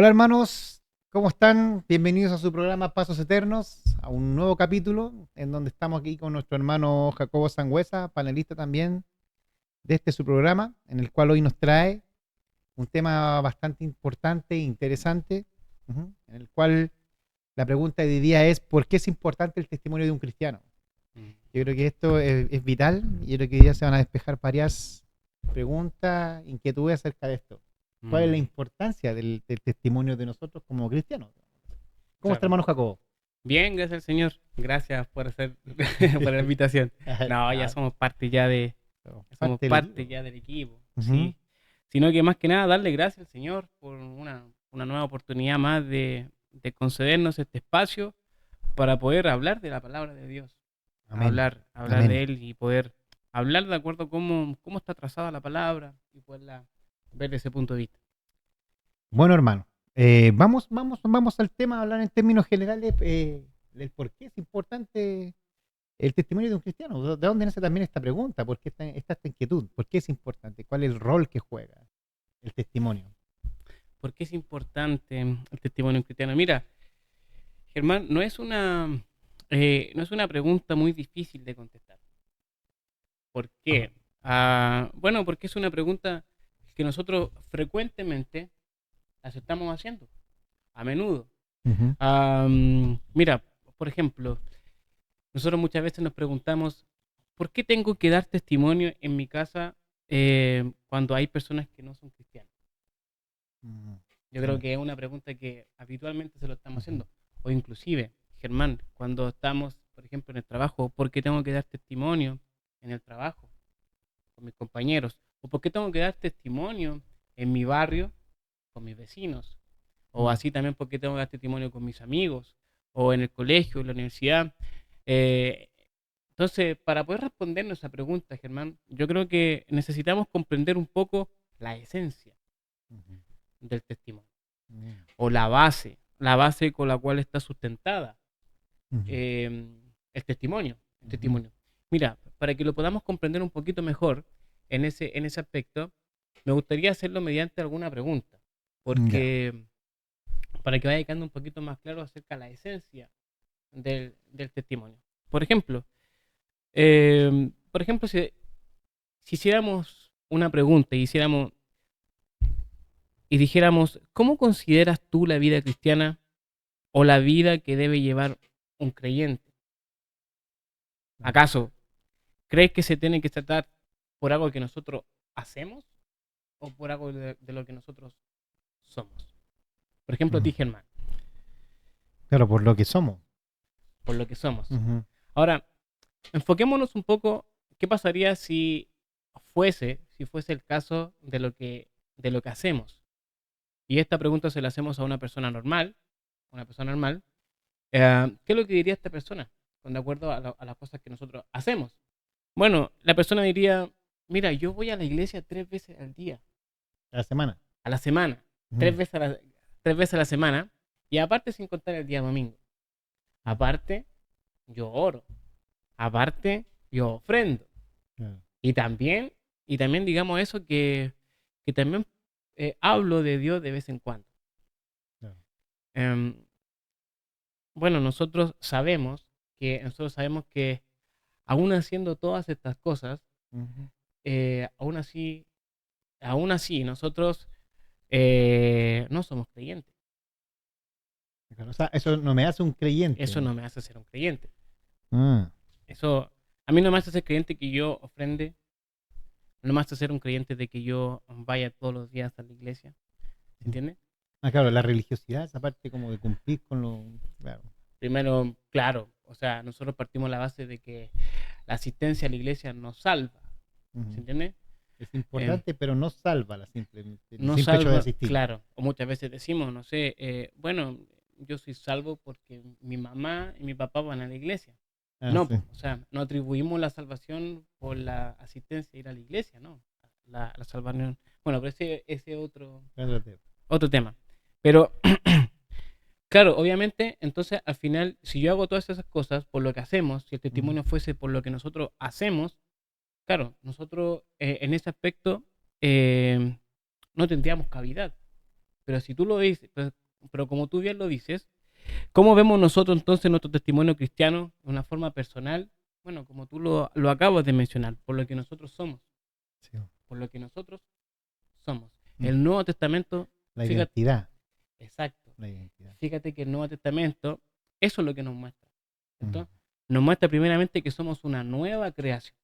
Hola hermanos, ¿cómo están? Bienvenidos a su programa Pasos Eternos, a un nuevo capítulo en donde estamos aquí con nuestro hermano Jacobo Sangüesa, panelista también de este su programa, en el cual hoy nos trae un tema bastante importante e interesante, en el cual la pregunta de hoy día es ¿por qué es importante el testimonio de un cristiano? Mm, Yo creo que esto es vital y yo creo que hoy día se van a despejar varias preguntas, inquietudes acerca de esto. ¿Cuál es la mm, importancia del testimonio de nosotros como cristianos? ¿Cómo está claro. hermano Jacobo? Bien, gracias al Señor. Gracias por hacer por la invitación. No, ya Ya, somos parte ya de somos parte del parte equipo. ya del equipo, Ujú. sí. Sino que más que nada darle gracias al Señor por una nueva oportunidad más de concedernos este espacio para poder hablar de la palabra de Dios, Amén. hablar Amén. de él y poder hablar de acuerdo a cómo está trazada la palabra y poderla ver desde ese punto de vista. Bueno, hermano, vamos al tema, a hablar en términos generales del por qué es importante el testimonio de un cristiano. ¿De dónde nace también esta pregunta? ¿Por qué esta inquietud? ¿Por qué es importante? ¿Cuál es el rol que juega el testimonio? ¿Por qué es importante el testimonio cristiano? Mira, Germán, no es una pregunta muy difícil de contestar. ¿Por Ajá. qué? Bueno, porque es una pregunta que nosotros frecuentemente las estamos haciendo, a menudo. Ujú. Mira, por ejemplo, nosotros muchas veces nos preguntamos, ¿por qué tengo que dar testimonio en mi casa cuando hay personas que no son cristianas? Mm, Yo creo sí. que es una pregunta que habitualmente se lo estamos haciendo. O inclusive, Germán, cuando estamos, por ejemplo, en el trabajo, ¿por qué tengo que dar testimonio en el trabajo con mis compañeros? ¿O por qué tengo que dar testimonio en mi barrio con mis vecinos? O Mm, así también, ¿por qué tengo que dar testimonio con mis amigos? O en el colegio, en la universidad. Eh, entonces, para poder respondernos esa pregunta, Germán, yo creo que necesitamos comprender un poco la esencia ujú, del testimonio mm, o la base con la cual está sustentada ujú, eh, el testimonio. El ujú. testimonio. Mira, para que lo podamos comprender un poquito mejor en ese aspecto, me gustaría hacerlo mediante alguna pregunta, Ya. porque para que vaya quedando un poquito más claro acerca de la esencia del testimonio. Por ejemplo, si hiciéramos una pregunta y dijéramos, ¿cómo consideras tú la vida cristiana o la vida que debe llevar un creyente? ¿Acaso crees que se tiene que tratar por algo que nosotros hacemos o por algo de lo que nosotros somos? Por ejemplo, a Mm. ti, Germán, Claro, por lo que somos. por lo que somos. Ujú. Ahora, enfoquémonos un poco, ¿qué pasaría si fuese el caso de lo que hacemos? Y esta pregunta se la hacemos a una persona normal, ¿qué es lo que diría esta persona con de acuerdo a las cosas que nosotros hacemos? Bueno, la persona diría, mira, yo voy a la iglesia 3 veces al día, A la semana. a la semana, Ujú. tres veces a la, 3 veces a la semana, y aparte sin contar el día domingo. Mm, Aparte, yo oro. Aparte, yo ofrendo. claro, Y también, y también digamos eso que también hablo de Dios de vez en cuando. claro. Em, bueno, nosotros sabemos que aún haciendo todas estas cosas, Ujú. eh, aún así, aún así nosotros no somos creyentes. Claro, o sea, eso no me hace un Eso creyente. no me hace ser un creyente. Ah, Eso, a mí no me hace ser creyente que yo ofrende, no me hace ser un creyente de que yo vaya todos los días a la iglesia. ¿Se ujú. entiende? Ah, claro, la religiosidad, esa parte como de cumplir con lo. Claro. Primero, claro, o sea, nosotros partimos la base de que la asistencia a la iglesia nos salva. ¿Se Ujú. entiende? Es Eh, importante, pero no salva simplemente, el no simple hecho de salva, asistir. claro, o muchas veces decimos, no sé, bueno, yo soy salvo porque mi mamá y mi papá van a la iglesia. Ah, No, sí. po, o sea, no atribuimos la salvación por la asistencia a ir a la iglesia, no. La salvación, bueno, pero ese Claro, te- otro tema. Pero, claro, obviamente, entonces al final, si yo hago todas esas cosas por lo que hacemos, si el Ujú. testimonio fuese por lo que nosotros hacemos, claro, nosotros en ese aspecto eh, no tendríamos cavidad. Pero si tú lo dices, pero como tú bien lo dices, ¿cómo vemos nosotros entonces nuestro testimonio cristiano de una forma personal? Bueno, como tú lo acabas de mencionar, por lo que nosotros somos, Sí. por lo que nosotros somos. Mm. El Nuevo Testamento, La fíjate, identidad. exacto, La identidad. fíjate que el Nuevo Testamento, eso es lo que nos muestra, Mm. ¿cierto? Nos muestra primeramente que somos una nueva creación,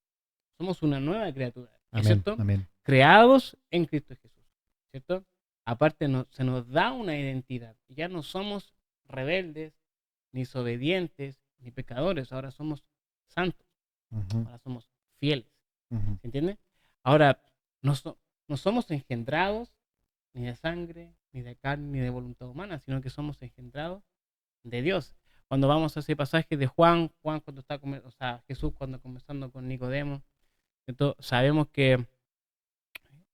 somos una nueva criatura, ¿es Amén, cierto? amén. Creados en Cristo Jesús, ¿cierto? Aparte se nos da una identidad, ya no somos rebeldes, ni desobedientes, ni pecadores, ahora somos santos, Ujú, ahora somos fieles, ujú. ¿se entiende? Ahora, no somos engendrados ni de sangre, ni de carne, ni de voluntad humana, sino que somos engendrados de Dios. Cuando vamos a ese pasaje de Juan cuando está, o sea, Jesús cuando conversando con Nicodemo, entonces, sabemos que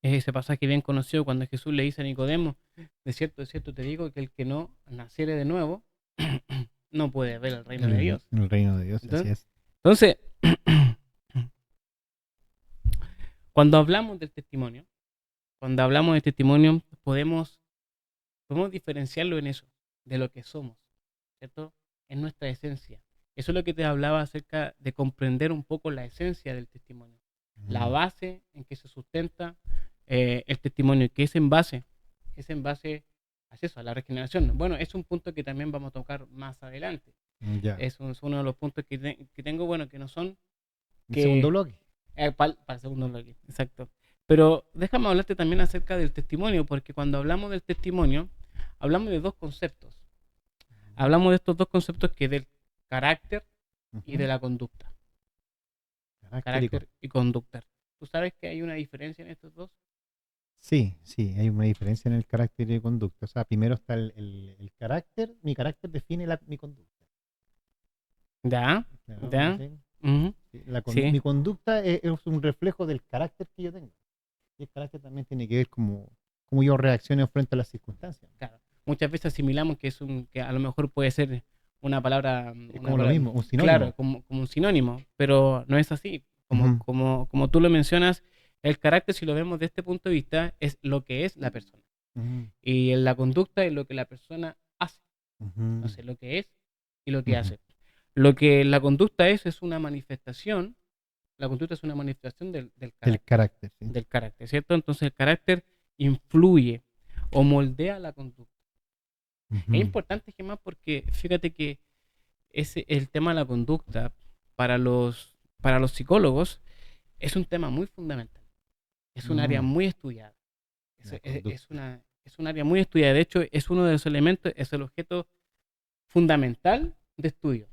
es ese pasaje bien conocido cuando Jesús le dice a Nicodemo, de cierto te digo que el que no naciere de nuevo no puede ver el reino de Dios. El reino de Dios, así Entonces, es. entonces cuando hablamos del testimonio, podemos diferenciarlo en eso, de lo que somos, ¿cierto? En nuestra esencia. Eso es lo que te hablaba acerca de comprender un poco la esencia del testimonio, la Mm. base en que se sustenta el testimonio, que es en base a eso, a la regeneración. Bueno, es un punto que también vamos a tocar más adelante. Ya. Es uno de los puntos que tengo, bueno, que no son El segundo que bloque. para el segundo bloque, exacto. Pero déjame hablarte también acerca del testimonio, porque cuando hablamos del testimonio, hablamos de dos conceptos. Hablamos de estos dos conceptos que del carácter y Ujú. de la conducta. Carácter y Carácter y conducta. ¿Tú sabes que hay una diferencia en estos dos? Sí, sí, hay una diferencia en el carácter y conducta. O sea, primero está el carácter. Mi carácter define mi conducta. ¿Ya? Claro, ¿Ya? ¿sí? Ujú. Sí, Sí, mi conducta es un reflejo del carácter que yo tengo. Y el carácter también tiene que ver cómo yo reacciono frente a las circunstancias. claro. Muchas veces asimilamos que a lo mejor puede ser Es una como lo palabra, mismo, un claro, sinónimo. como un sinónimo, pero no es así. Ujú, Como tú lo mencionas, el carácter, si lo vemos de este punto de vista, es lo que es la persona. ujú, Y la conducta es lo que la persona hace. ujú, Entonces, lo que es y lo que ujú. hace. Lo que la conducta es una manifestación, la conducta es una manifestación Del carácter, sí. del carácter, ¿cierto? Entonces, el carácter influye o moldea la conducta. Es Ujú. importante, Gemma, porque fíjate que el tema de la conducta para los psicólogos es un tema muy fundamental. Es un área Mm, muy estudiada. la conducta. Es un área muy estudiada. De hecho, es uno de los elementos, es el objeto fundamental de estudio.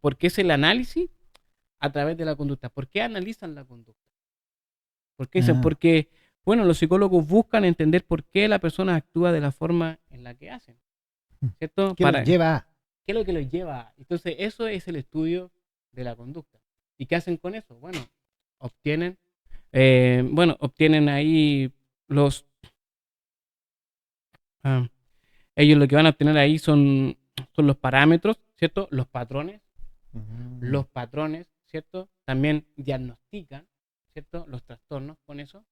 Porque es el análisis a través de la conducta. ¿Por qué analizan la conducta? ¿Por qué dicen? Ah, Porque, bueno, los psicólogos buscan entender por qué la persona actúa de la forma en la que hacen, ¿cierto? ¿qué los lleva a? ¿Qué es lo que los lleva? Entonces, eso es el estudio de la conducta. ¿Y qué hacen con eso? Bueno, obtienen, obtienen ahí los, ah, ellos lo que van a obtener ahí son los parámetros, ¿cierto? Ujú. Los patrones, ¿cierto? También diagnostican, ¿cierto? Los trastornos con eso.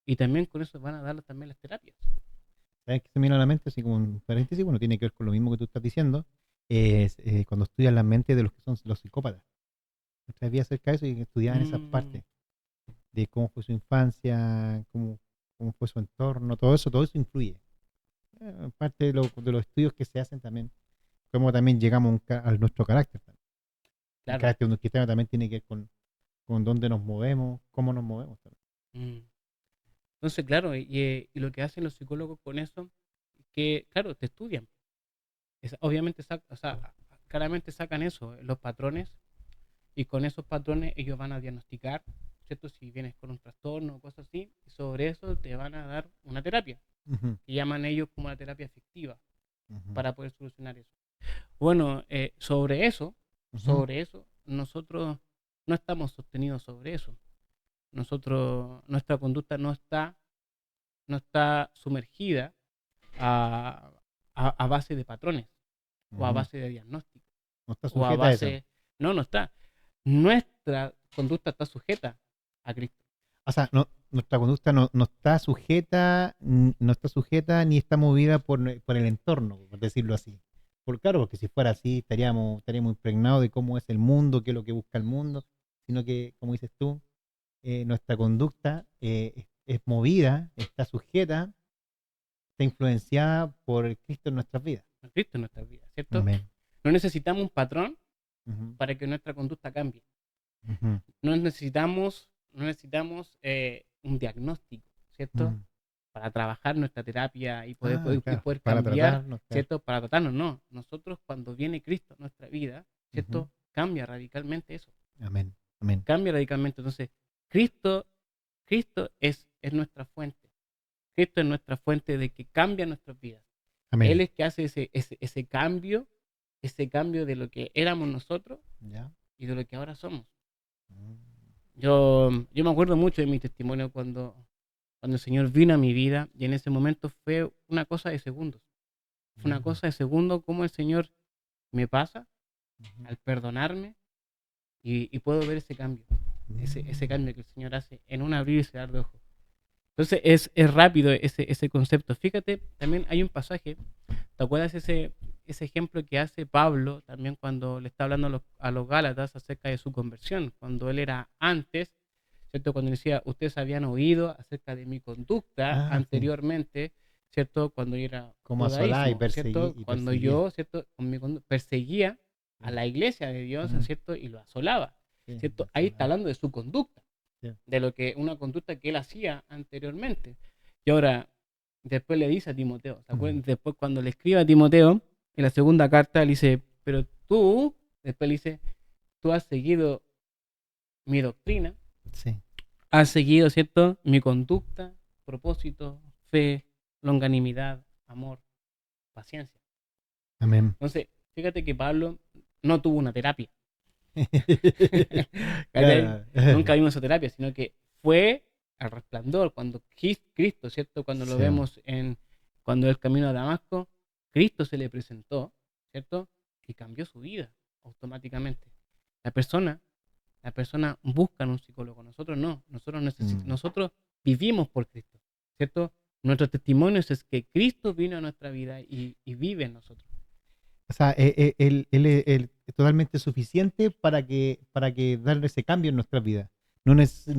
Y también con eso van a dar también las terapias. ¿Sabes qué se me viene a la mente? Así como un paréntesis, bueno, tiene que ver con lo mismo que tú estás diciendo. Es cuando estudias la mente de los que son los psicópatas. Otra vez vi acerca de eso y estudiaban esas Mm, partes de cómo fue su infancia, cómo fue su entorno, todo eso influye. Parte de los estudios que se hacen también, cómo también llegamos a nuestro carácter. El claro. carácter de un cristiano también tiene que ver con dónde nos movemos, cómo nos movemos también. Mm. Entonces, claro, y lo que hacen los psicólogos con eso, que, claro, te estudian. Obviamente, o sea, claramente sacan eso, los patrones, y con esos patrones ellos van a diagnosticar, ¿cierto? Si vienes con un trastorno o cosas así, y sobre eso te van a dar una terapia, Ujú, que llaman ellos como la terapia efectiva, ujú, para poder solucionar eso. Bueno, ujú, nosotros no estamos sostenidos sobre eso. Nuestra conducta no está sumergida a, a base de patrones o a ujú. base de diagnóstico No está o a sujeta a eso. base... No, no está. Nuestra conducta está sujeta a Cristo. O sea, no, nuestra conducta no está sujeta, no está sujeta ni está movida por el entorno, por decirlo así. Por claro, porque si fuera así estaríamos impregnados de cómo es el mundo, qué es lo que busca el mundo, sino que, como dices tú, nuestra conducta es movida, está sujeta, está influenciada por el Cristo en nuestras vidas. en Cristo en nuestra vida, ¿cierto? Amén. No necesitamos un patrón Ujú, para que nuestra conducta cambie. ujú, No necesitamos un diagnóstico, ¿cierto? ujú. Para trabajar nuestra terapia y poder, Ah, y claro, poder para cambiar, tratarnos, claro. ¿cierto? Para tratarnos, no. Nosotros cuando viene Cristo a nuestra vida, Ujú. ¿cierto? Cambia radicalmente eso. Amén, amén, Cambia radicalmente. Entonces, Cristo, Cristo es nuestra fuente. Cristo es nuestra fuente de que cambia nuestras vidas. Él amén. es que hace ese cambio de lo que éramos nosotros ¿Ya? y de lo que ahora somos. Mm, Yo me acuerdo mucho de mi testimonio cuando el Señor vino a mi vida y en ese momento fue una cosa de segundos. Fue una mm, cosa de segundos como el Señor me pasa ujú, al perdonarme y puedo ver ese cambio, ese mm. cambio que el Señor hace en un abrir y cerrar de ojos. Entonces es rápido ese concepto. Fíjate, también hay un pasaje, ¿te acuerdas ese ejemplo que hace Pablo también cuando le está hablando a los Gálatas acerca de su conversión? Cuando él era antes, ¿cierto? Cuando decía, ustedes habían oído acerca de mi conducta Ah, sí. anteriormente, ¿cierto? Cuando yo era Como asolá y judaísmo, perseguí ¿cierto? y Cuando perseguía. yo, ¿cierto? perseguía a Sí. la iglesia de Dios, Mm, ¿cierto? Y lo asolaba, sí, ¿cierto? Ahí está asolá. hablando de su conducta, Sí. de lo que una conducta que él hacía anteriormente. Y ahora, después le dice a Timoteo, ¿se Mm, acuerdan? Después cuando le escribe a Timoteo, en la segunda carta, le dice, pero tú, después le dice, tú has seguido mi doctrina, sí. has seguido, ¿cierto? Mi conducta, propósito, fe, longanimidad, amor, paciencia. Amén. Entonces, fíjate que Pablo no tuvo una terapia. ¿Cachai? Claro. Nunca vimos esa terapia, sino que fue al resplandor, cuando Cristo, ¿cierto? Cuando lo Sí. vemos cuando el camino a Damasco, Cristo se le presentó, ¿cierto? Y cambió su vida automáticamente. La persona, la persona busca un psicólogo, nosotros no, Mm. nosotros vivimos por Cristo, ¿cierto? Nuestro testimonio es que Cristo vino a nuestra vida y vive en nosotros. O sea, él es totalmente suficiente para que darle ese cambio en nuestras vidas. No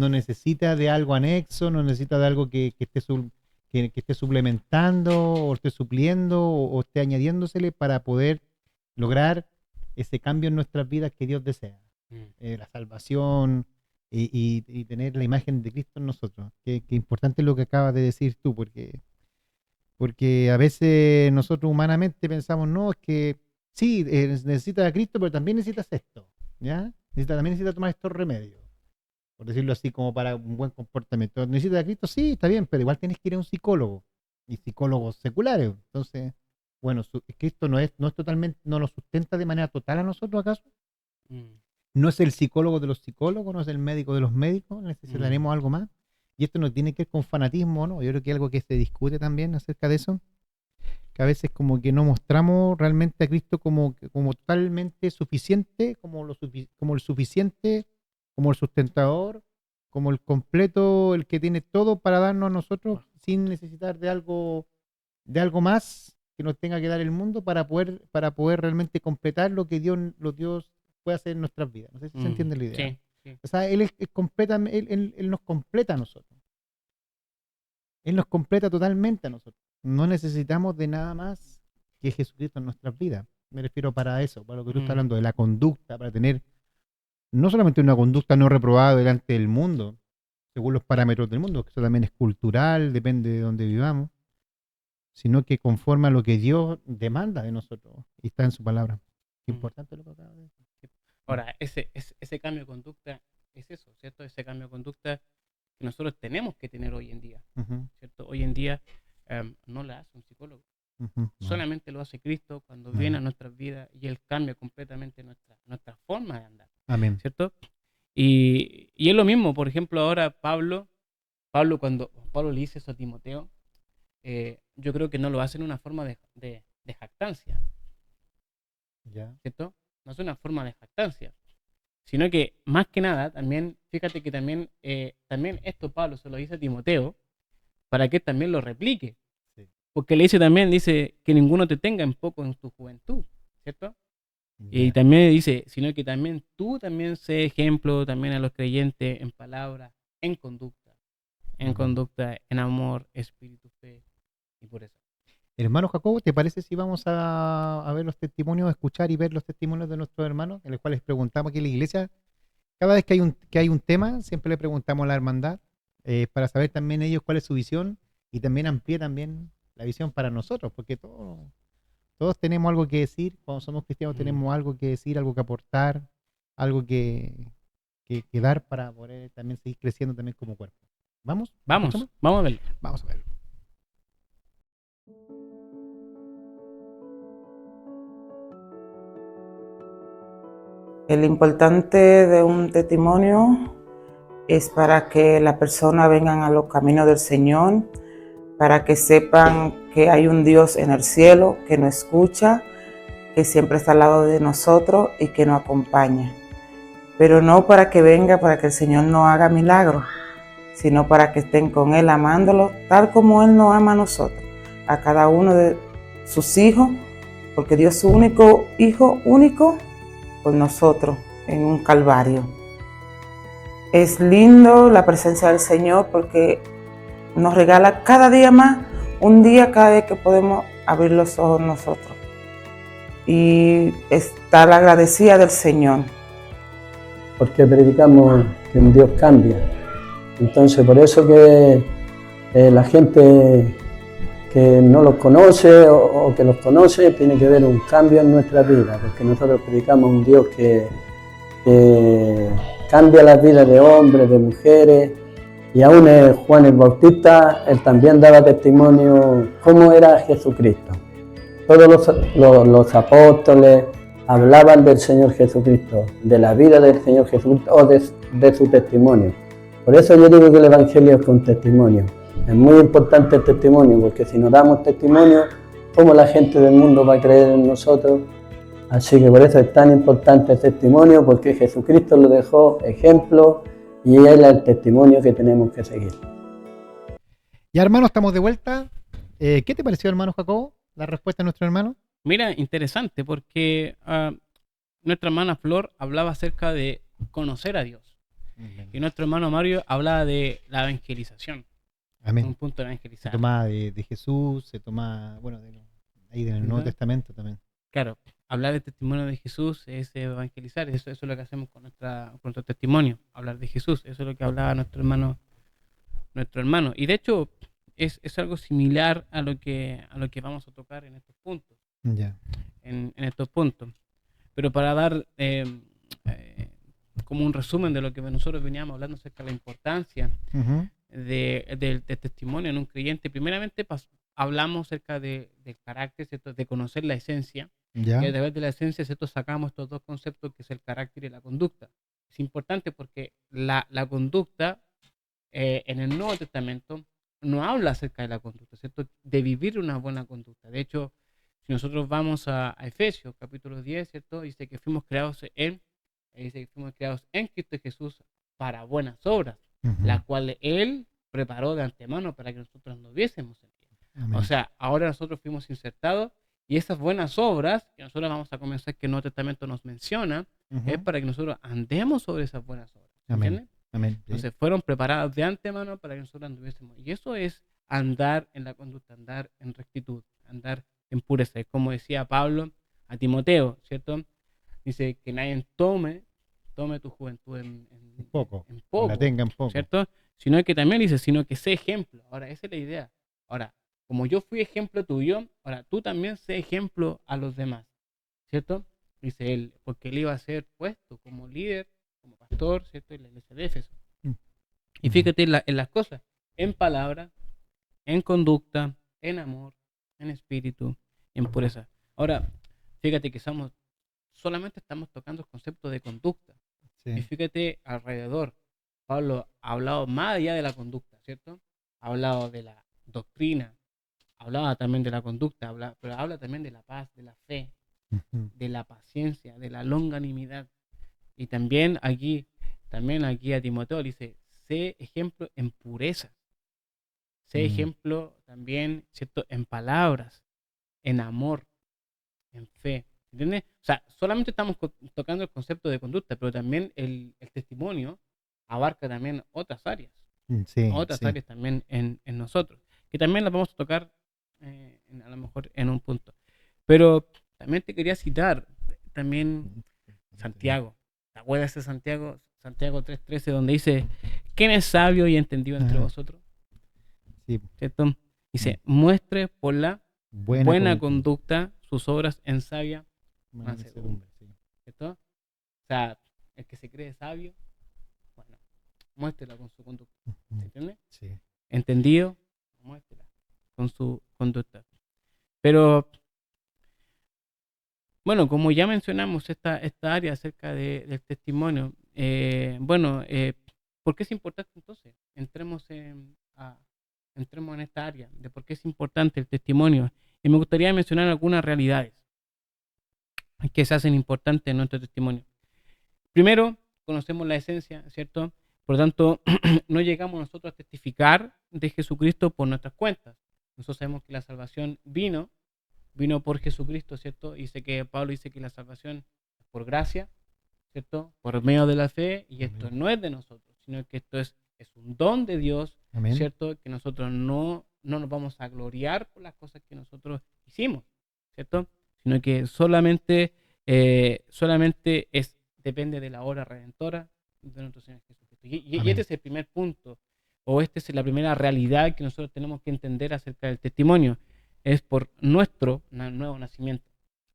necesita de algo anexo, no necesita de algo que esté suplementando o esté supliendo o esté añadiéndosele para poder lograr ese cambio en nuestras vidas que Dios desea. Mm. La salvación y tener la imagen de Cristo en nosotros. Qué importante es lo que acabas de decir tú, porque a veces nosotros humanamente pensamos, no, es que sí, necesitas a Cristo, pero también necesitas esto, ¿ya? También necesitas tomar estos remedios, por decirlo así, como para un buen comportamiento. ¿Necesitas a Cristo? Sí, está bien, pero igual tienes que ir a un psicólogo, y psicólogos seculares. Entonces, bueno, Cristo no es totalmente, no lo sustenta de manera total a nosotros, ¿acaso? Mm. No es el psicólogo de los psicólogos, no es el médico de los médicos, Mm. necesitaremos algo más. Y esto no tiene que ver con fanatismo, ¿no? Yo creo que es algo que se discute también acerca de eso, que a veces como que no mostramos realmente a Cristo como totalmente suficiente, como el suficiente, como el sustentador, como el completo, el que tiene todo para darnos a nosotros sin necesitar de algo más que nos tenga que dar el mundo para poder realmente completar lo que Dios puede hacer en nuestras vidas. No sé si se Mm. entiende la idea. Sí, sí. O sea, Él nos completa a nosotros. Él nos completa totalmente a nosotros. No necesitamos de nada más que Jesucristo en nuestras vidas. Me refiero para eso, para lo que tú estás Mm. hablando, de la conducta, para tener no solamente una conducta no reprobada delante del mundo, según los parámetros del mundo, que eso también es cultural, depende de donde vivamos, sino que conforme a lo que Dios demanda de nosotros y está en su palabra. Qué Mm. importante lo que acaba de decir. Sí. Ahora, ese cambio de conducta es eso, ¿cierto? Ese cambio de conducta que nosotros tenemos que tener hoy en día, Ujú, ¿cierto? Hoy en día no la hace un psicólogo, ujú, no, solamente lo hace Cristo cuando viene no. a nuestras vidas y Él cambia completamente nuestra forma de andar, Amén. ¿cierto? Y es lo mismo, por ejemplo, ahora Pablo cuando Pablo le dice eso a Timoteo, yo creo que no lo hace en una forma de jactancia, Ya. ¿cierto? No es una forma de jactancia, sino que más que nada, también, fíjate que también esto Pablo se lo dice a Timoteo, para que también lo replique. Sí. Porque le dice también, dice, que ninguno te tenga en poco en tu juventud, ¿cierto? Y Ya. también dice, sino que también tú también sé ejemplo también a los creyentes en palabra, en conducta, en amor, espíritu, fe y pureza. Hermano Jacobo, ¿te parece si vamos a ver los testimonios, a escuchar y ver los testimonios de nuestros hermanos, en los cuales preguntamos aquí en la iglesia? Cada vez que hay un tema, siempre le preguntamos a la hermandad para saber también ellos cuál es su visión y también amplíe también la visión para nosotros, porque todos tenemos algo que decir, cuando somos cristianos tenemos algo que decir, algo que aportar, algo que dar para poder también seguir creciendo también como cuerpo. ¿Vamos? ¿Escuchamos? Vamos a verlo. Vamos a verlo. El importante de un testimonio es para que la persona vengan a los caminos del Señor, para que sepan que hay un Dios en el cielo que nos escucha, que siempre está al lado de nosotros y que nos acompaña. Pero no para que venga para que el Señor no haga milagros, sino para que estén con Él amándolo, tal como Él nos ama a nosotros, a cada uno de sus hijos, porque Dios es su único hijo, único por nosotros en un calvario. Es lindo la presencia del Señor porque nos regala cada día más, un día cada vez que podemos abrir los ojos nosotros. Y estar agradecida del Señor. Porque predicamos que un Dios cambia. Entonces, por eso que la gente que no los conoce o que los conoce tiene que ver un cambio en nuestra vida, porque nosotros predicamos un Dios que cambia las vidas de hombres, de mujeres, y aún Juan el Bautista, él también daba testimonio cómo era Jesucristo. Todos los apóstoles hablaban del Señor Jesucristo, de la vida del Señor Jesucristo o de su testimonio. Por eso yo digo que el Evangelio es con testimonio. Es muy importante el testimonio, porque si no damos testimonio, ¿cómo la gente del mundo va a creer en nosotros? Así que por eso es tan importante el testimonio, porque Jesucristo lo dejó ejemplo y Él es el testimonio que tenemos que seguir. Ya, hermano, estamos de vuelta. ¿Qué te pareció, hermano Jacobo, la respuesta de nuestro hermano? Mira, interesante, porque nuestra hermana Flor hablaba acerca de conocer a Dios. Y nuestro hermano Mario hablaba de la evangelización. Amén. Un punto de Se evangelizar. toma de Jesús, se toma, bueno, ahí del Nuevo Testamento también. Claro, hablar del testimonio de Jesús es evangelizar. Eso es lo que hacemos con nuestro testimonio, hablar de Jesús. Eso es lo que hablaba nuestro hermano. Y de hecho, es algo similar a lo que vamos a tocar en estos puntos. Ya. En estos puntos. Pero para dar como un resumen de lo que nosotros veníamos hablando acerca de la importancia del testimonio en un creyente, primeramente hablamos acerca del carácter, ¿cierto? De conocer la esencia, Ya. y a través de la esencia, ¿cierto? Sacamos estos dos conceptos que es el carácter y la conducta. Es importante porque la conducta en el Nuevo Testamento no habla acerca de la conducta, ¿cierto? De vivir una buena conducta. De hecho, si nosotros vamos a Efesios capítulo 10, ¿cierto? Dice que fuimos creados en Cristo Jesús para buenas obras, las cuales Él preparó de antemano para que nosotros no viésemos en ella. Amén. O sea, ahora nosotros fuimos insertados y esas buenas obras que nosotros vamos a comenzar, que el Nuevo Testamento nos menciona, es para que nosotros andemos sobre esas buenas obras. ¿Entiendes? Amén. Entonces fueron preparadas de antemano para que nosotros anduviésemos. Y eso es andar en la conducta, andar en rectitud, andar en pureza. Como decía Pablo a Timoteo, ¿cierto? Dice que nadie tome tu juventud en poco, la tenga en poco, ¿cierto? Sino que también dice, sino que sé ejemplo. Ahora, esa es la idea. Ahora, como yo fui ejemplo tuyo, ahora tú también sé ejemplo a los demás, ¿cierto? Dice él, porque él iba a ser puesto como líder, como pastor, ¿cierto? En la iglesia de Éfeso. Y fíjate en las cosas, en palabra, en conducta, en amor, en espíritu, en pureza. Ahora, fíjate que solamente estamos tocando el concepto de conducta. Sí. Y fíjate alrededor, Pablo ha hablado más allá de la conducta, ¿cierto? Ha hablado de la doctrina, hablaba también de la conducta, pero habla también de la paz, de la fe, de la paciencia, de la longanimidad, Y también aquí a Timoteo le dice, sé ejemplo en pureza, sé ejemplo también, ¿cierto? En palabras, en amor, en fe. ¿Entiendes? O sea, solamente estamos tocando el concepto de conducta, pero también el testimonio abarca también otras áreas. Sí, Otras sí. áreas también en nosotros, que también las vamos a tocar a lo mejor en un punto. Pero también te quería citar también Santiago. ¿Te acuerdas de Santiago? Santiago 3:13, donde dice, ¿quién es sabio y entendido entre Ajá. vosotros? Sí, ¿Cierto? Dice, muestre por la buena conducta. conducta sus obras en sabia Mansedumbre, sí. ¿cierto? O sea, el que se cree sabio, bueno, muéstrela con su conducta. ¿Se entiende? Sí. Entendido, muéstrela con su conducta. Pero, bueno, como ya mencionamos esta área acerca del testimonio, ¿por qué es importante entonces? Entremos en esta área de por qué es importante el testimonio. Y me gustaría mencionar algunas realidades que se hacen importantes en nuestro testimonio. Primero, conocemos la esencia, ¿cierto? Por lo tanto, no llegamos nosotros a testificar de Jesucristo por nuestras cuentas. Nosotros sabemos que la salvación vino por Jesucristo, ¿cierto? Pablo dice que la salvación es por gracia, ¿cierto? Por medio de la fe, y esto Amén. no es de nosotros, sino que esto es un don de Dios, Amén. ¿cierto? Que nosotros no nos vamos a gloriar por las cosas que nosotros hicimos, ¿cierto? Sino que solamente depende de la obra redentora de nuestro Señor Jesucristo. Y Amén. este es el primer punto, o esta es la primera realidad que nosotros tenemos que entender acerca del testimonio. Es por nuestro nuevo nacimiento.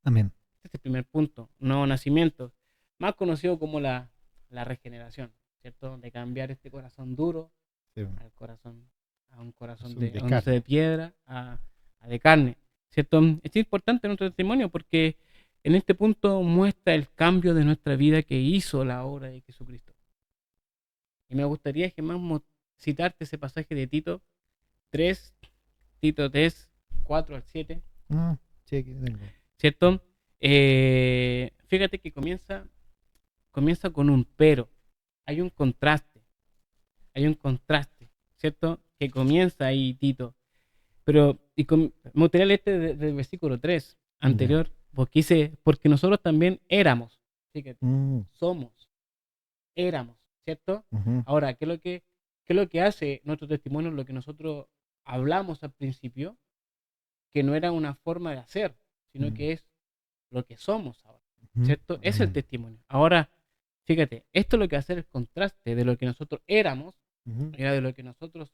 Amén. Este es el primer punto, nuevo nacimiento, más conocido como la regeneración, ¿cierto? De cambiar este corazón duro Sí. a un corazón De de carne. piedra a de carne, ¿cierto? Es importante nuestro testimonio porque en este punto muestra el cambio de nuestra vida que hizo la obra de Jesucristo. Y me gustaría, Germán, citarte ese pasaje de Tito 3, 4 al 7, Sí, aquí tengo. ¿cierto? Fíjate que comienza con un pero. Hay un contraste, ¿cierto? Que comienza ahí, Tito. Pero me gustaría leerte del versículo 3 anterior, porque dice, porque nosotros también éramos, fíjate, somos, éramos, ¿cierto? Ahora, ¿qué es lo que hace nuestro testimonio? Lo que nosotros hablamos al principio, que no era una forma de hacer, sino que es lo que somos ahora, ¿cierto? Es el testimonio. Ahora, fíjate, esto es lo que hace el contraste de lo que nosotros éramos, era de lo que nosotros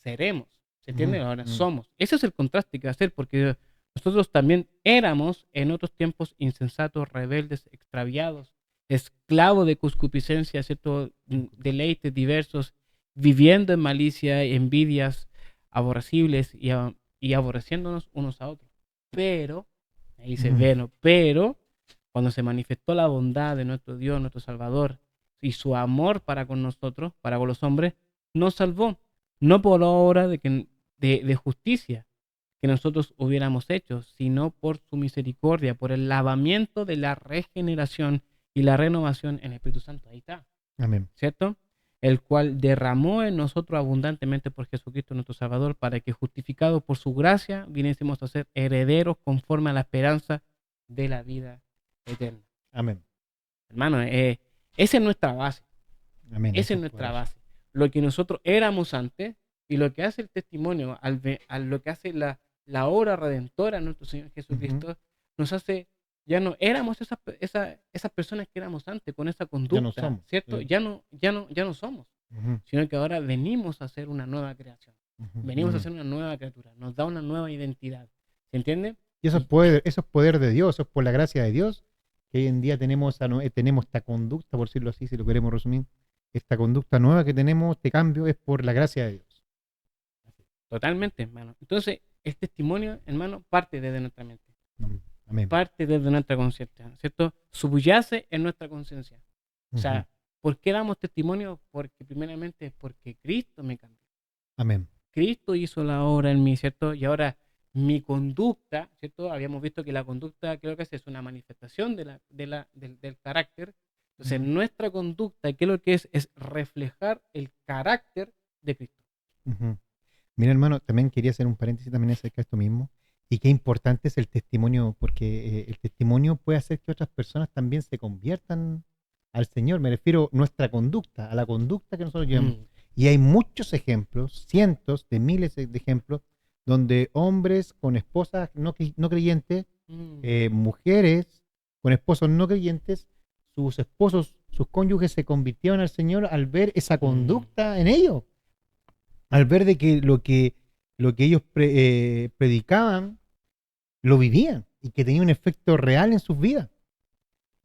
seremos, ¿se entiende? Ahora somos. Ese es el contraste que va a hacer, porque nosotros también éramos en otros tiempos insensatos, rebeldes, extraviados, esclavos de concupiscencia, ¿cierto? Deleites diversos, viviendo en malicia, envidias aborrecibles y aborreciéndonos unos a otros. Pero, ahí dice, pero cuando se manifestó la bondad de nuestro Dios, nuestro Salvador, y su amor para con nosotros, para con los hombres, nos salvó, no por obra de justicia que nosotros hubiéramos hecho, sino por su misericordia, por el lavamiento de la regeneración y la renovación en el Espíritu Santo. Ahí está. Amén. ¿Cierto? El cual derramó en nosotros abundantemente por Jesucristo nuestro Salvador, para que justificados por su gracia viniésemos a ser herederos conforme a la esperanza de la vida eterna. Amén. Hermano, esa es nuestra base. Amén. Esa es nuestra base. Lo que nosotros éramos antes y lo que hace el testimonio, lo que hace la obra redentora de nuestro Señor Jesucristo, nos hace, ya no éramos esas personas que éramos antes, con esa conducta, Ya no somos, ¿cierto? sí. Ya no somos, sino que ahora venimos a hacer una nueva creación. Venimos a ser una nueva criatura, nos da una nueva identidad. ¿Se entiende? Y eso es poder de Dios, eso es por la gracia de Dios, que hoy en día tenemos esta conducta, por decirlo así, si lo queremos resumir. Esta conducta nueva que tenemos, este cambio, es por la gracia de Dios. Totalmente, hermano. Entonces, el testimonio, hermano, parte desde nuestra mente. Amén. Parte desde nuestra conciencia, ¿cierto? Subyace en nuestra conciencia. O sea, ¿por qué damos testimonio? Porque primeramente es porque Cristo me cambió. Amén. Cristo hizo la obra en mí, ¿cierto? Y ahora mi conducta, ¿cierto? Habíamos visto que la conducta, creo que es una manifestación del carácter, Entonces, nuestra conducta, ¿qué es lo que es? Es reflejar el carácter de Cristo. Ujú. Mira, hermano, también quería hacer un paréntesis también acerca de esto mismo. Y qué importante es el testimonio, porque el testimonio puede hacer que otras personas también se conviertan al Señor. Me refiero a nuestra conducta, a la conducta que nosotros llevamos. Mm. Y hay muchos ejemplos, cientos de miles de ejemplos, donde hombres con esposas no creyentes, mujeres con esposos no creyentes, sus esposos, sus cónyuges se convirtieron al Señor al ver esa conducta en ellos, al ver de que lo que ellos predicaban lo vivían y que tenía un efecto real en sus vidas.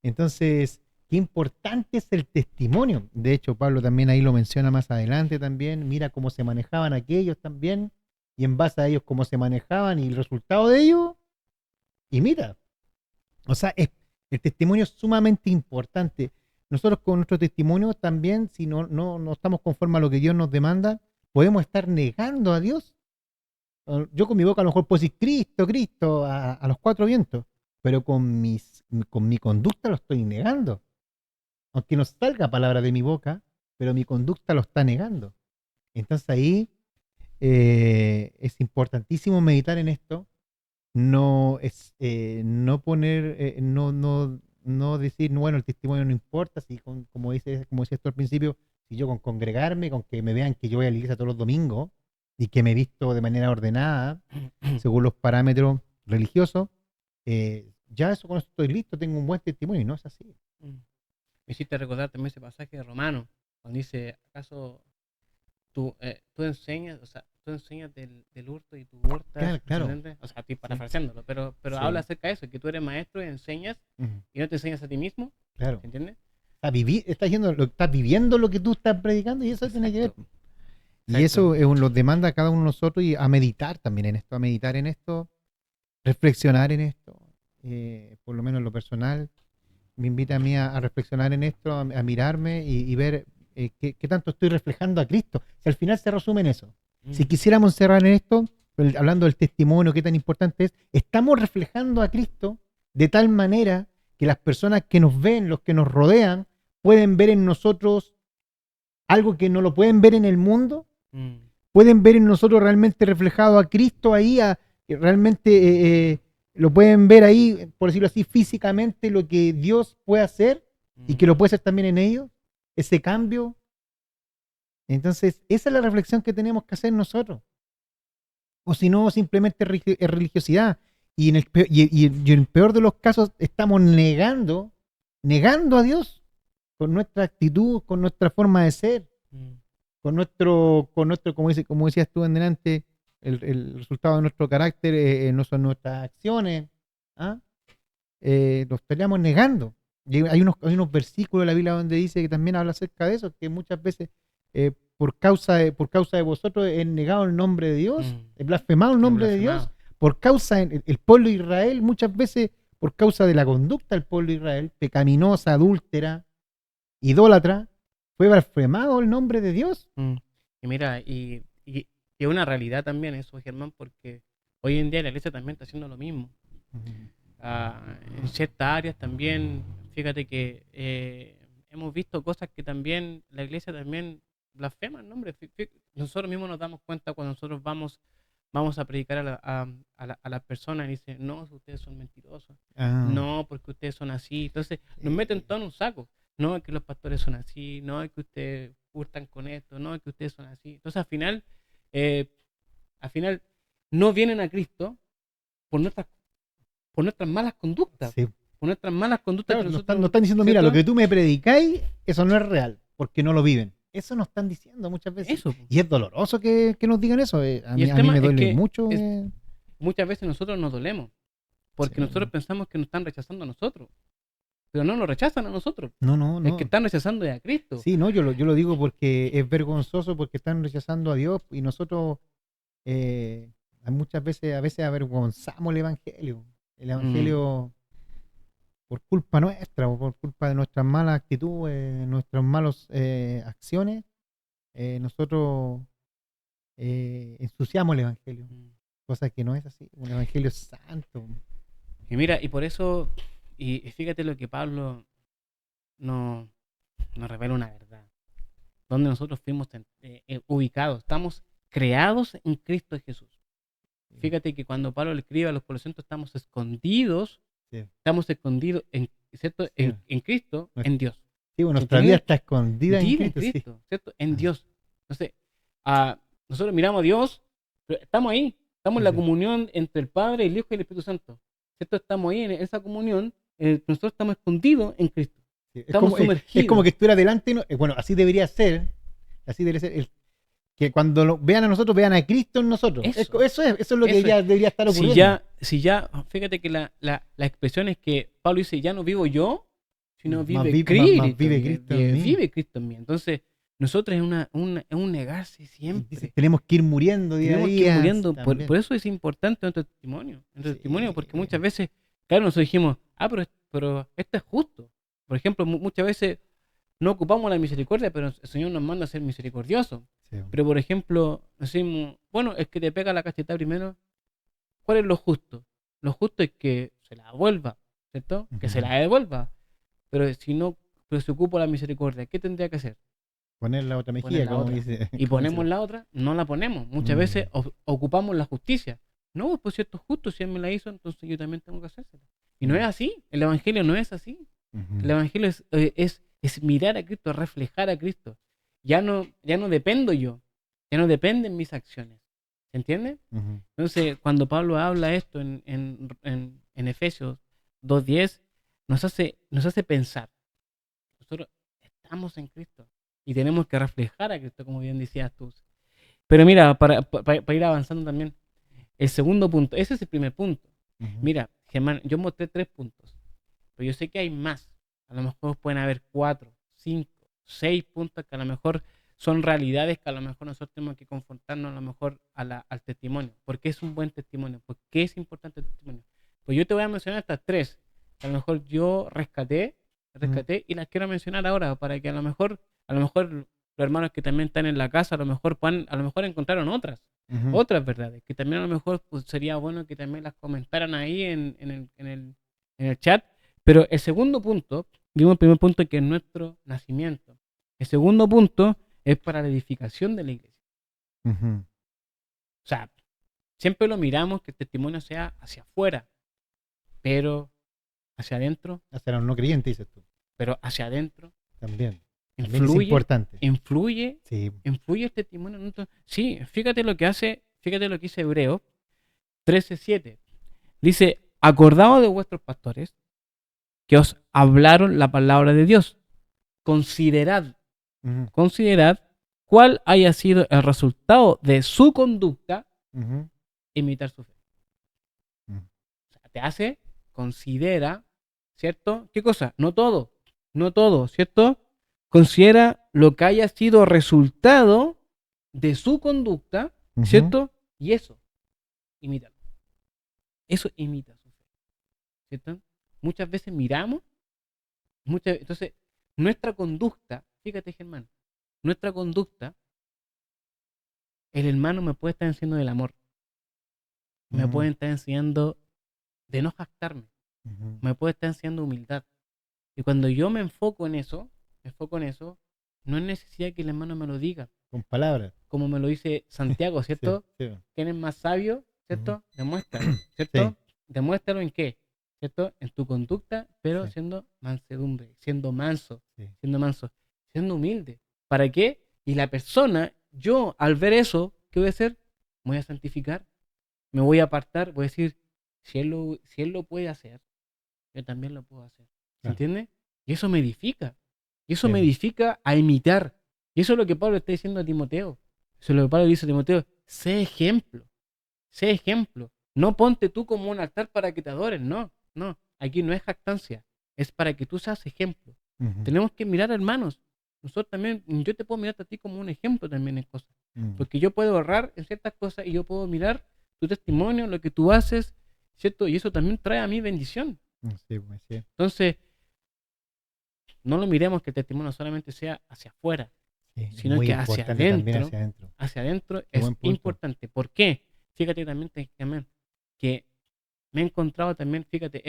Entonces, qué importante es el testimonio. De hecho, Pablo también ahí lo menciona más adelante también. Mira cómo se manejaban aquellos también y en base a ellos cómo se manejaban y el resultado de ello, imita. O sea, el testimonio es sumamente importante. Nosotros con nuestro testimonio también, si no estamos conformes a lo que Dios nos demanda, podemos estar negando a Dios. Yo con mi boca a lo mejor puedo decir Cristo, Cristo, a los cuatro vientos, pero con mi conducta lo estoy negando. Aunque no salga palabra de mi boca, pero mi conducta lo está negando. Entonces ahí es importantísimo meditar en esto, no poner, no decir, bueno, el testimonio no importa, si como decía esto al principio, si yo con congregarme, con que me vean que yo voy a la iglesia todos los domingos y que me he visto de manera ordenada, según los parámetros religiosos, ya eso con eso estoy listo, tengo un buen testimonio, y no es así. Me hiciste recordar también ese pasaje de Romano, cuando dice, ¿acaso tú enseñas, o sea, tú enseñas del hurto y tú hurtas? Claro. ¿Entiendes? O sea, estoy parafraseándolo, pero Sí. habla acerca de eso, que tú eres maestro y enseñas y no te enseñas a ti mismo, Claro. ¿entiendes? Estás viviendo lo que tú estás predicando y eso tiene que ver. Exacto. Y eso nos demanda a cada uno de nosotros y a meditar también en esto, reflexionar en esto, por lo menos en lo personal. Me invita a mí a reflexionar en esto, a mirarme y ver qué tanto estoy reflejando a Cristo. Si al final se resume en eso. Si quisiéramos cerrar en esto, hablando del testimonio, qué tan importante es, estamos reflejando a Cristo de tal manera que las personas que nos ven, los que nos rodean, pueden ver en nosotros algo que no lo pueden ver en el mundo, pueden ver en nosotros realmente reflejado a Cristo ahí, que realmente lo pueden ver ahí, por decirlo así, físicamente lo que Dios puede hacer y que lo puede hacer también en ellos, ese cambio. Entonces, esa es la reflexión que tenemos que hacer nosotros. O si no, simplemente es religiosidad. Y en el peor de los casos estamos negando a Dios con nuestra actitud, con nuestra forma de ser, con nuestro como decías tú en delante, el resultado de nuestro carácter no son nuestras acciones. Los estaríamos negando. Y hay unos versículos de la Biblia donde dice que también habla acerca de eso, que muchas veces por causa de vosotros he negado el nombre de Dios, he blasfemado el nombre de Dios, por causa el pueblo de Israel, muchas veces por causa de la conducta del pueblo de Israel, pecaminosa, adúltera, idólatra, fue blasfemado el nombre de Dios. Y mira, y es una realidad también eso, Germán, porque hoy en día la iglesia también está haciendo lo mismo. En ciertas áreas también, fíjate que hemos visto cosas que también la iglesia también blasfema el nombre. Nosotros mismos nos damos cuenta cuando nosotros vamos a predicar a las personas y dicen, no, ustedes son mentirosos, no, porque ustedes son así. Entonces nos meten todo en un saco. No, es que los pastores son así, no, es que ustedes hurtan con esto, no, es que ustedes son así. Entonces al final no vienen a Cristo por nuestras malas conductas. Sí. Por nuestras malas conductas. Claro, nos están diciendo, mira, lo que tú me predicáis, eso no es real, porque no lo viven. Eso nos están diciendo muchas veces. Eso. Y es doloroso que nos digan eso. A mí me duele mucho. Muchas veces nosotros nos dolemos, porque nosotros pensamos que nos están rechazando a nosotros. Pero no nos rechazan a nosotros. No. Es que están rechazando a Cristo. Sí, no, yo lo digo porque es vergonzoso, porque están rechazando a Dios y nosotros muchas veces, avergonzamos el Evangelio. El Evangelio por culpa nuestra, o por culpa de nuestras malas actitudes, nuestras malas acciones, nosotros ensuciamos el Evangelio. Cosa que no es así. Un Evangelio santo. Y mira, y por eso, y fíjate lo que Pablo nos revela una verdad. Donde nosotros fuimos ubicados. Estamos creados en Cristo Jesús. Fíjate que cuando Pablo le escribe a los Colosenses, estamos escondidos. Sí. Estamos escondidos ¿cierto? Sí. En Cristo, en Dios. Sí, bueno, nuestra vida está escondida en Escondida Cristo. Sí. ¿cierto? En Dios. Entonces, nosotros miramos a Dios, pero estamos ahí. Estamos en la Sí. comunión entre el Padre, el Hijo y el Espíritu Santo. ¿Cierto? Estamos ahí en esa comunión. Nosotros estamos escondidos en Cristo. Sí, Estamos es sumergidos. como que estuviera delante, bueno, así debería ser, que cuando lo vean a nosotros, vean a Cristo en nosotros. Eso. Eso es lo que Eso ya debería estar ocurriendo. Si ya, fíjate que la expresión es que Pablo dice, ya no vivo yo, sino Más vive Cristo Cristo en mí. vive Cristo en mí. Entonces, nosotros es un negarse siempre. Dice, tenemos que ir muriendo día a Tenemos que día. ir muriendo. También. Por eso es importante nuestro testimonio. Sí. Porque muchas veces, claro, nosotros dijimos, pero esto es justo. Por ejemplo, muchas veces no ocupamos la misericordia, pero el Señor nos manda a ser misericordioso. Sí. Pero, por ejemplo, decimos, bueno, es que te pega la cachetada primero. ¿Cuál es lo justo? Lo justo es que se la devuelva, ¿cierto? Que se la devuelva. Pero si no, pero se ocupa la misericordia, ¿qué tendría que hacer? Poner la otra Poner mejilla, la como otra. dice. Y ponemos la otra, no la ponemos. Muchas veces ocupamos la justicia. No, pues si esto es justo, si él me la hizo, entonces yo también tengo que hacérsela. Y no es así. El Evangelio no es así. El Evangelio es mirar a Cristo, reflejar a Cristo. Ya no dependo yo. Ya no dependen mis acciones. ¿Se entiende? Entonces, cuando Pablo habla esto en Efesios 2:10, nos hace pensar. Nosotros estamos en Cristo y tenemos que reflejar a Cristo, como bien decías tú. Pero mira, para ir avanzando también, el segundo punto, ese es el primer punto. Mira, Germán, yo mostré 3 puntos, pero yo sé que hay más. A lo mejor pueden haber 4, 5, 6 puntos que a lo mejor son realidades que a lo mejor nosotros tenemos que confrontarnos a lo mejor al testimonio. ¿Por qué es un buen testimonio? ¿Por qué es importante el testimonio? Pues yo te voy a mencionar estas 3, que a lo mejor yo rescaté y las quiero mencionar ahora para que a lo mejor los hermanos que también están en la casa a lo mejor encontraron otras verdades, que también a lo mejor pues, sería bueno que también las comentaran ahí en el chat. Pero el segundo punto, vimos el primer punto que es nuestro nacimiento. El segundo punto es para la edificación de la iglesia. O sea, siempre lo miramos que el testimonio sea hacia afuera, pero hacia adentro. Hacia los no creyentes, dices tú. Pero hacia adentro. También es Influye sí. Influye el testimonio. Sí, fíjate lo que dice Hebreos 13:7. Dice, acordaos de vuestros pastores que os hablaron la palabra de Dios. Considerad cuál haya sido el resultado de su conducta, imitar su fe. O sea, te hace, considera, ¿cierto? ¿Qué cosa? No todo, ¿cierto? Considera lo que haya sido resultado de su conducta, ¿cierto? Y eso, imítalo. Eso imita su fe, ¿cierto? Muchas veces miramos, entonces nuestra conducta, fíjate Germán, nuestra conducta, el hermano me puede estar enseñando del amor, me puede estar enseñando de no jactarme, me puede estar enseñando humildad. Y cuando yo me enfoco en eso, no es necesidad que el hermano me lo diga. Con palabras. Como me lo dice Santiago, ¿cierto? Sí. ¿Quién es más sabio? ¿Cierto? Demuéstralo, ¿cierto? Sí. ¿Demuéstralo en qué? ¿Cierto? En tu conducta, pero siendo mansedumbre, siendo manso, siendo humilde. ¿Para qué? Y la persona, yo al ver eso, ¿qué voy a hacer? Me voy a santificar, me voy a apartar, voy a decir, si él lo puede hacer, yo también lo puedo hacer. ¿Se entiende? Y eso me edifica. Y eso me edifica a imitar. Y eso es lo que Pablo está diciendo a Timoteo. Eso es lo que Pablo dice a Timoteo. Sé ejemplo. Sé ejemplo. No ponte tú como un altar para que te adoren. No. Aquí no es jactancia. Es para que tú seas ejemplo. Tenemos que mirar, hermanos. Nosotros también, yo te puedo mirar a ti como un ejemplo también en cosas. Porque yo puedo ahorrar en ciertas cosas y yo puedo mirar tu testimonio, lo que tú haces, ¿cierto? Y eso también trae a mí bendición. Sí, pues, sí. Entonces, no lo miremos que el testimonio solamente sea hacia afuera, sino que hacia adentro. Hacia adentro es importante. ¿Por qué? Fíjate también que me he encontrado también, fíjate,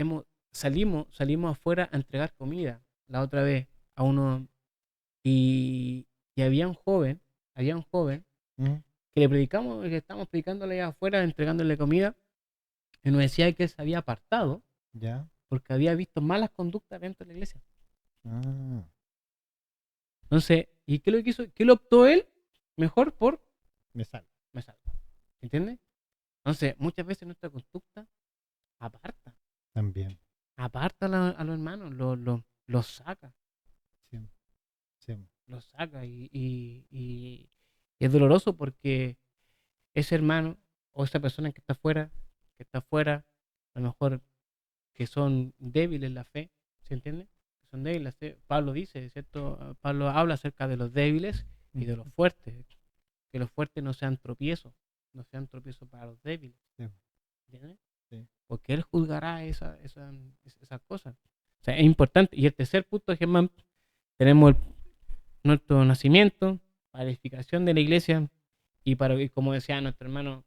salimos afuera a entregar comida la otra vez. a uno, y había un joven ¿Mm? que le estábamos predicándole allá afuera, entregándole comida, y nos decía que él se había apartado ¿Ya? porque había visto malas conductas dentro de la iglesia. Ah, Entonces, ¿y qué lo que hizo? ¿Qué lo optó él? Mejor por me sale. me salvo. ¿Entiendes? Entonces, muchas veces nuestra conducta aparta, También. a los hermanos, los saca, Sí, sí. los saca y es doloroso porque ese hermano o esa persona que está afuera, a lo mejor que son débiles en la fe, ¿se entiende? Que son débiles. Pablo dice, ¿cierto? Pablo habla acerca de los débiles y de los fuertes, que los fuertes no sean tropiezos para los débiles, Sí, ¿entiendes? sí. Porque él juzgará esas cosas. O sea, es importante. Y el tercer punto, Germán, tenemos nuestro nacimiento, la edificación de la iglesia y como decía nuestro hermano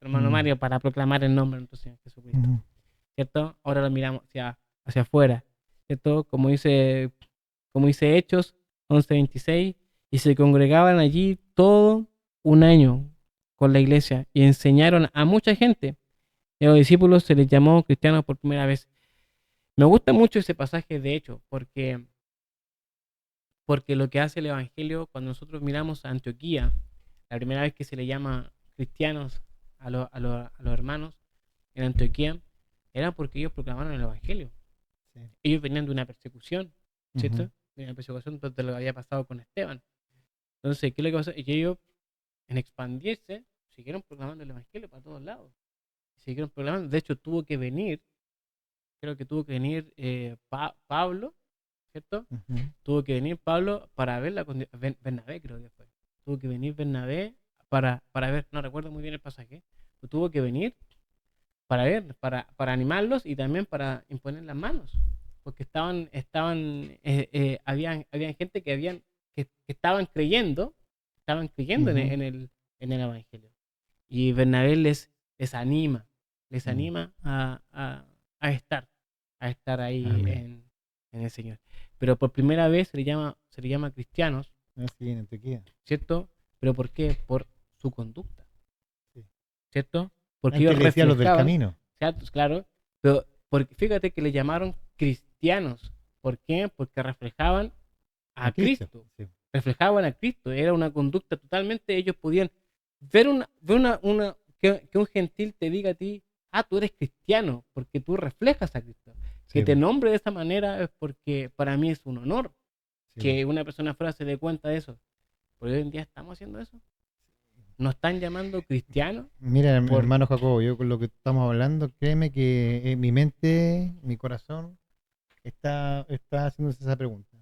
Mm. Mario, para proclamar el nombre de nuestro Señor Jesucristo. Ujú. ¿Cierto? Ahora lo miramos hacia afuera, ¿cierto? Como dice Hechos 11:26, y se congregaban allí todo un año con la iglesia y enseñaron a mucha gente. Y a los discípulos se les llamó cristianos por primera vez. Me gusta mucho ese pasaje de Hechos, porque lo que hace el Evangelio, cuando nosotros miramos a Antioquía, la primera vez que se le llama cristianos a los hermanos en Antioquía, era porque ellos proclamaron el Evangelio. Sí. Ellos venían de una persecución, ¿cierto? Ujú. De una persecución de lo que había pasado con Esteban. Entonces, ¿qué es lo que pasó? Y ellos, en expandirse, siguieron proclamando el Evangelio para todos lados. Siguieron proclamando. De hecho, creo que tuvo que venir Pablo, ¿cierto? Ujú. Tuvo que venir Pablo para ver Bernabé, creo que fue. Tuvo que venir Bernabé para ver, no recuerdo muy bien el pasaje, pero tuvo que venir para ver, para animarlos y también para imponer las manos, porque habían gente que estaban creyendo Ujú. en el Evangelio. Y Bernabé les Mm. anima a estar ahí Amén. en el Señor. Pero por primera vez se le llama cristianos, Así en Antioquía. ¿cierto? ¿Pero por qué? Por su conducta, Sí. ¿cierto? Porque Antes ellos le decía los del reflejaban, camino. ¿cierto? Claro, pero fíjate que le llamaron cristianos. ¿Por qué? Porque reflejaban a A Cristo. Cristo. Sí. Reflejaban a Cristo. Era una conducta totalmente, ellos podían que un gentil te diga a ti, tú eres cristiano, porque tú reflejas a Cristo. Que Sí, te nombre de esa manera es porque para mí es un honor sí. que una persona fuera se dé cuenta de eso. Porque hoy en día estamos haciendo eso. Nos están llamando cristianos Mira, por... hermano Jacobo, yo con lo que estamos hablando, créeme que mi mente, mi corazón está haciéndose esa pregunta.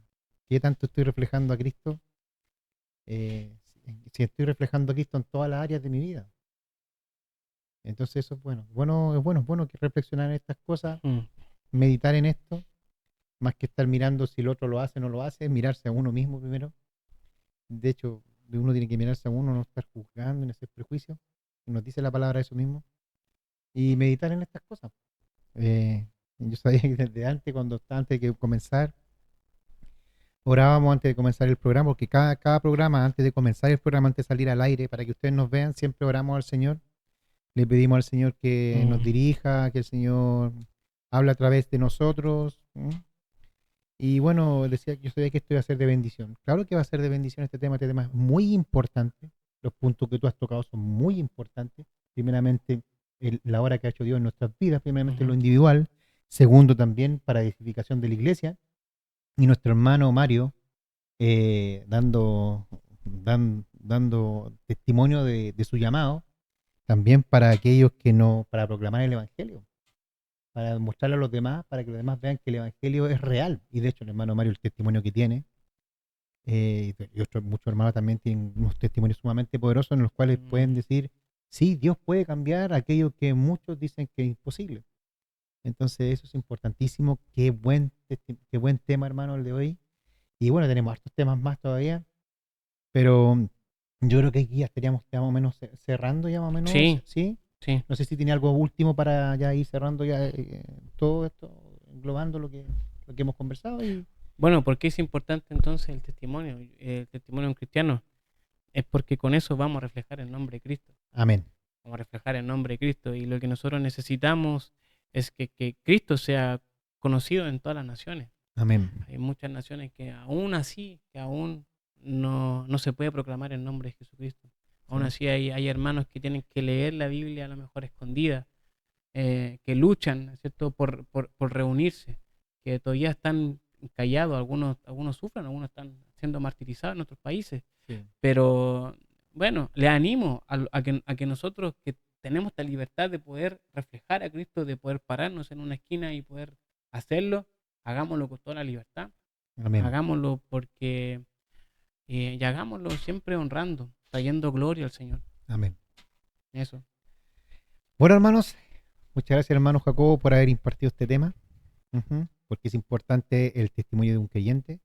¿Qué tanto estoy reflejando a Cristo? Si estoy reflejando a Cristo en todas las áreas de mi vida. Entonces eso es bueno. Es bueno que reflexionar en estas cosas, Mm, meditar en esto, más que estar mirando si el otro lo hace o no lo hace, mirarse a uno mismo primero. De hecho, uno tiene que mirarse a uno, no estar juzgando en ese prejuicio. Nos dice la palabra eso mismo. Y meditar en estas cosas. Yo sabía que desde antes, antes de comenzar, orábamos antes de comenzar el programa, porque cada programa, antes de comenzar el programa, antes de salir al aire, para que ustedes nos vean, siempre oramos al Señor. Le pedimos al Señor que nos dirija, que el Señor habla a través de nosotros. ¿M? Y bueno, decía que yo sabía que esto iba a ser de bendición. Claro que va a ser de bendición este tema es muy importante. Los puntos que tú has tocado son muy importantes. Primeramente, la obra que ha hecho Dios en nuestras vidas, primeramente en lo individual. Segundo, también para edificación de la iglesia. Y nuestro hermano Mario dando testimonio de su llamado, también para aquellos que no, para proclamar el Evangelio, para mostrarle a los demás, para que los demás vean que el Evangelio es real. Y de hecho, el hermano Mario, el testimonio que tiene, y muchos hermanos también tienen unos testimonios sumamente poderosos en los cuales pueden decir, sí, Dios puede cambiar aquello que muchos dicen que es imposible. Entonces eso es importantísimo. Qué buen tema, hermano, el de hoy. Y bueno, tenemos estos temas más todavía, pero yo creo que aquí ya estaríamos ya más o menos cerrando ya más o menos, Sí, ¿sí? sí. No sé si tiene algo último para ya ir cerrando ya todo esto, englobando lo que hemos conversado. Bueno, ¿por qué es importante entonces el testimonio de un cristiano? Es porque con eso vamos a reflejar el nombre de Cristo. Amén. Vamos a reflejar el nombre de Cristo. Y lo que nosotros necesitamos es que Cristo sea conocido en todas las naciones. Amén. Hay muchas naciones que aún así, que aún no se puede proclamar el nombre de Jesucristo. Aún así hay hermanos que tienen que leer la Biblia a lo mejor escondida, que luchan, ¿cierto?, por reunirse, que todavía están callados, algunos sufren, algunos están siendo martirizados en otros países. Sí. Pero bueno, le animo a que nosotros que tenemos esta libertad de poder reflejar a Cristo, de poder pararnos en una esquina y poder hacerlo, hagámoslo con toda la libertad. Amén. Hagámoslo porque y hagámoslo siempre honrando, trayendo gloria al Señor. Amén. Eso. Bueno, hermanos, muchas gracias, hermano Jacobo, por haber impartido este tema, porque es importante el testimonio de un creyente.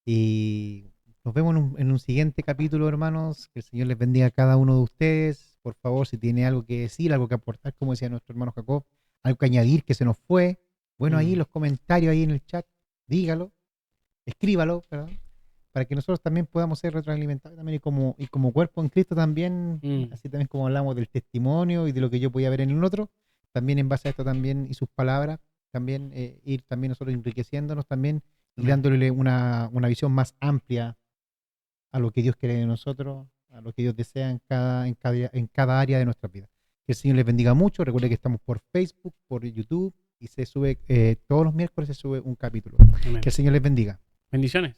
Y nos vemos en un siguiente capítulo, hermanos. Que el Señor les bendiga a cada uno de ustedes. Por favor, si tiene algo que decir, algo que aportar, como decía nuestro hermano Jacob, algo que añadir que se nos fue, bueno, ahí los comentarios, ahí en el chat, dígalo, escríbalo, perdón, para que nosotros también podamos ser retroalimentados también y como cuerpo en Cristo también, así también como hablamos del testimonio y de lo que yo podía ver en el otro, también en base a esto también y sus palabras, también ir también nosotros enriqueciéndonos también y dándole una visión más amplia a lo que Dios quiere de nosotros, a lo que Dios desea en cada área de nuestra vida. Que el Señor les bendiga mucho. Recuerden que estamos por Facebook, por YouTube y se sube todos los miércoles se sube un capítulo. Amén. Que el Señor les bendiga. Bendiciones.